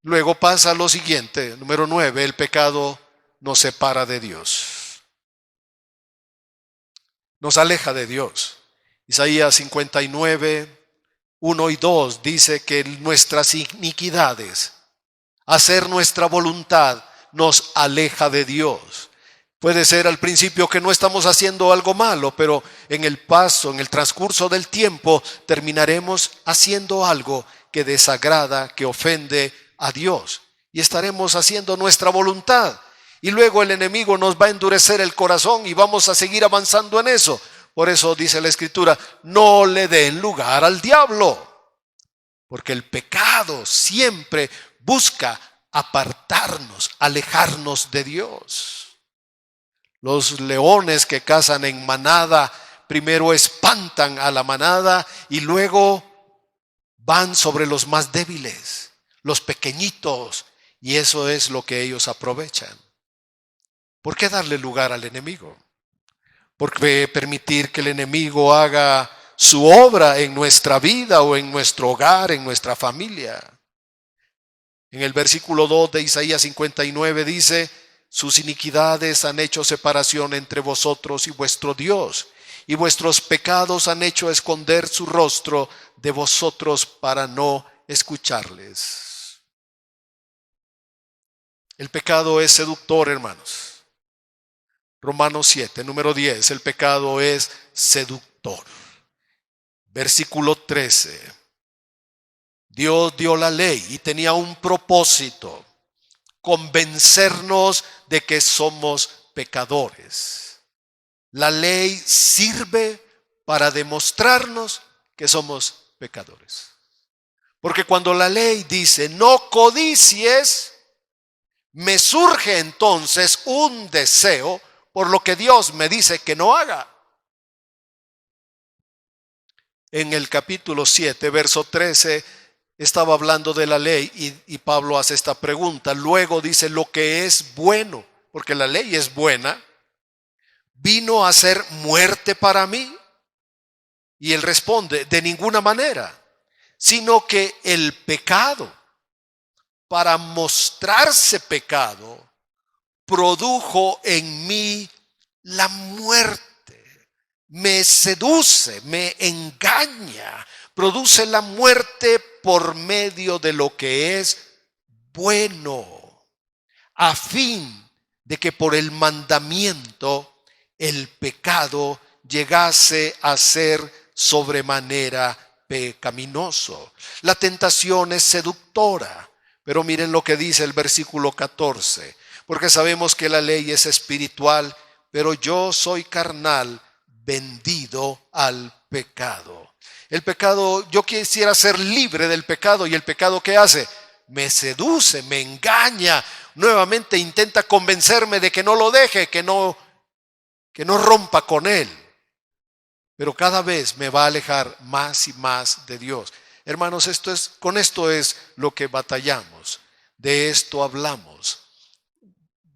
Luego pasa lo siguiente, número 9, el pecado nos separa de Dios. Nos aleja de Dios. Isaías 59, 1 y 2 dice que nuestras iniquidades, hacer nuestra voluntad, nos aleja de Dios. Puede ser al principio que no estamos haciendo algo malo, pero en el paso, en el transcurso del tiempo, terminaremos haciendo algo que desagrada, que ofende a Dios. Y estaremos haciendo nuestra voluntad. Y luego el enemigo nos va a endurecer el corazón y vamos a seguir avanzando en eso. Por eso dice la Escritura, no le den lugar al diablo. Porque el pecado siempre busca apartarnos, alejarnos de Dios. Los leones que cazan en manada primero espantan a la manada y luego van sobre los más débiles, los pequeñitos, y eso es lo que ellos aprovechan. ¿Por qué darle lugar al enemigo? ¿Por qué permitir que el enemigo haga su obra en nuestra vida o en nuestro hogar, en nuestra familia? En el versículo 2 de Isaías 59 dice: sus iniquidades han hecho separación entre vosotros y vuestro Dios, y vuestros pecados han hecho esconder su rostro de vosotros para no escucharles. El pecado es seductor, hermanos. Romanos 7, número 10, el pecado es seductor. Versículo 13. Dios dio la ley y tenía un propósito: convencernos de que somos pecadores. La ley sirve para demostrarnos que somos pecadores. Porque cuando la ley dice no codicies, me surge entonces un deseo por lo que Dios me dice que no haga. En el capítulo 7, verso 13, estaba hablando de la ley y Pablo hace esta pregunta. Luego dice: lo que es bueno, porque la ley es buena, ¿vino a ser muerte para mí? Y él responde: de ninguna manera, sino que el pecado, para mostrarse pecado, produjo en mí la muerte. Me seduce, me engaña, produce la muerte por medio de lo que es bueno, a fin de que por el mandamiento el pecado llegase a ser sobremanera pecaminoso. La tentación es seductora, pero miren lo que dice el versículo 14, porque sabemos que la ley es espiritual, pero yo soy carnal, vendido al pecado. El pecado, yo quisiera ser libre del pecado, y el pecado, ¿qué hace? Me seduce, me engaña, nuevamente intenta convencerme de que no lo deje, que no rompa con él. Pero cada vez me va a alejar más y más de Dios. Hermanos, con esto es lo que batallamos. De esto hablamos.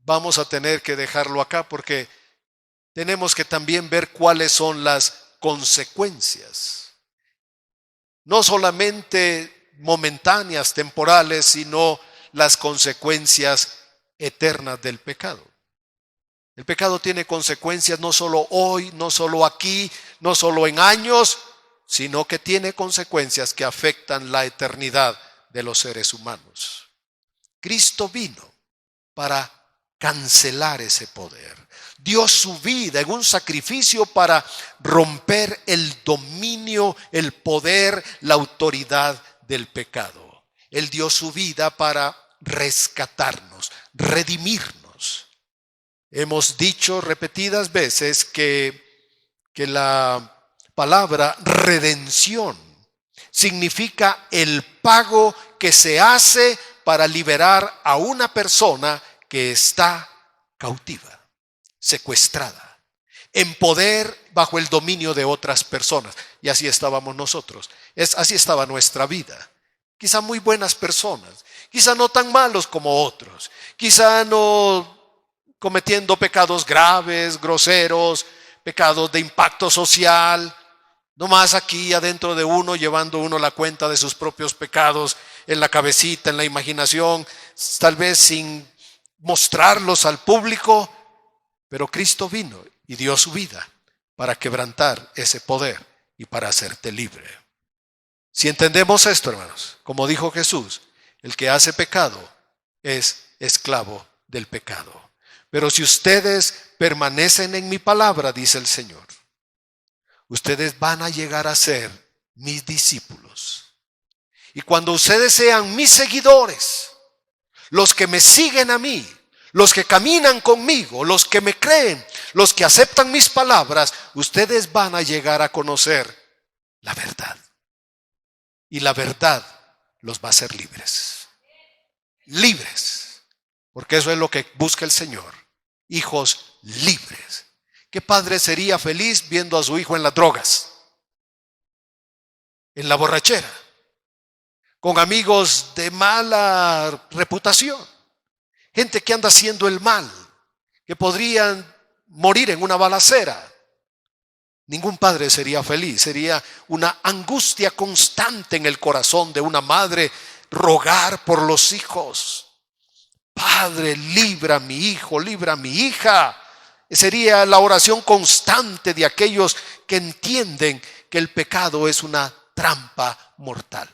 Vamos a tener que dejarlo acá porque tenemos que también ver cuáles son las consecuencias. No solamente momentáneas, temporales, sino las consecuencias eternas del pecado. El pecado tiene consecuencias no solo hoy, no solo aquí, no solo en años, sino que tiene consecuencias que afectan la eternidad de los seres humanos. Cristo vino para cancelar ese poder. Dio su vida en un sacrificio para romper el dominio, el poder, la autoridad del pecado. Él dio su vida para rescatarnos, redimirnos. Hemos dicho repetidas veces que la palabra redención significa el pago que se hace para liberar a una persona que está cautiva, secuestrada, en poder bajo el dominio de otras personas. Y así estábamos nosotros. Así estaba nuestra vida. Quizá muy buenas personas, quizá no tan malos como otros, quizá no cometiendo pecados graves, groseros, pecados de impacto social, nomás aquí adentro de uno, llevando uno la cuenta de sus propios pecados en la cabecita, en la imaginación, tal vez sin mostrarlos al público, pero Cristo vino y dio su vida para quebrantar ese poder y para hacerte libre. Si entendemos esto, hermanos, como dijo Jesús, el que hace pecado es esclavo del pecado. Pero si ustedes permanecen en mi palabra, dice el Señor, ustedes van a llegar a ser mis discípulos. Y cuando ustedes sean mis seguidores, los que me siguen a mí, los que caminan conmigo, los que me creen, los que aceptan mis palabras, ustedes van a llegar a conocer la verdad. Y la verdad los va a hacer libres. Libres. Porque eso es lo que busca el Señor. Hijos libres. ¿Qué padre sería feliz viendo a su hijo en las drogas? En la borrachera. Con amigos de mala reputación. Gente que anda haciendo el mal. Que podrían morir en una balacera. Ningún padre sería feliz. Sería una angustia constante en el corazón de una madre rogar por los hijos. Padre, libra a mi hijo, libra a mi hija. Sería la oración constante de aquellos que entienden que el pecado es una trampa mortal.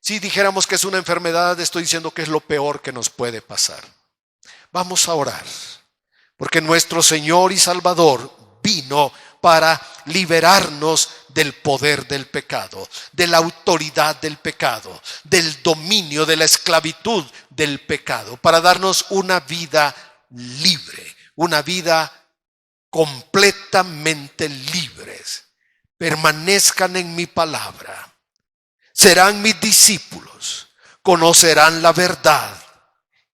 Si dijéramos que es una enfermedad, estoy diciendo que es lo peor que nos puede pasar. Vamos a orar, porque nuestro Señor y Salvador vino para liberarnos del poder del pecado, de la autoridad del pecado, del dominio, de la esclavitud del pecado, para darnos una vida libre, una vida completamente libres. Permanezcan en mi palabra, serán mis discípulos, conocerán la verdad,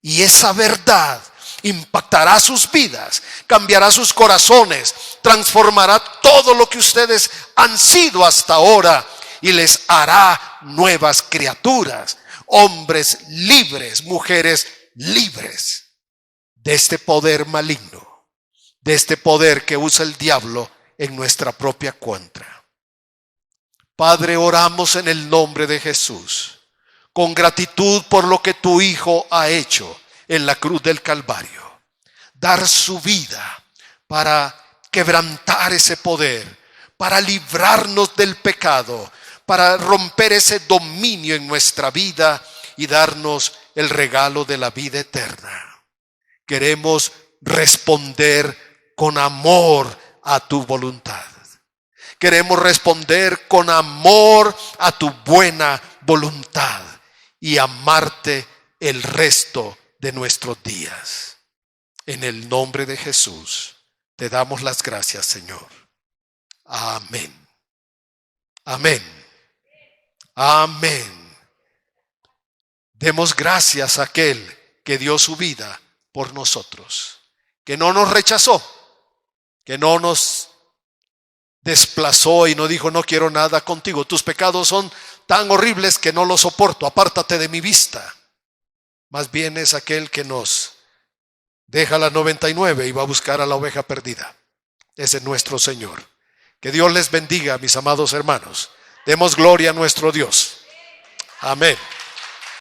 y esa verdad impactará sus vidas, cambiará sus corazones, transformará todo lo que ustedes han sido hasta ahora y les hará nuevas criaturas, hombres libres, mujeres libres de este poder maligno, de este poder que usa el diablo en nuestra propia contra. Padre, oramos en el nombre de Jesús, con gratitud por lo que tu Hijo ha hecho en la cruz del Calvario. Dar su vida para quebrantar ese poder, para librarnos del pecado, para romper ese dominio en nuestra vida y darnos el regalo de la vida eterna. Queremos responder con amor a tu voluntad. Queremos responder con amor a tu buena voluntad y amarte el resto de nuestros días. En el nombre de Jesús te damos las gracias, Señor. Amén. Amén. Amén. Demos gracias a aquel que dio su vida por nosotros, que no nos rechazó, que no nos desplazó y no dijo no quiero nada contigo. Tus pecados son tan horribles que no los soporto, apártate de mi vista. Más bien es aquel que nos deja las 99 y va a buscar a la oveja perdida. Ese es nuestro Señor. Que Dios les bendiga, mis amados hermanos. Demos gloria a nuestro Dios. Amén.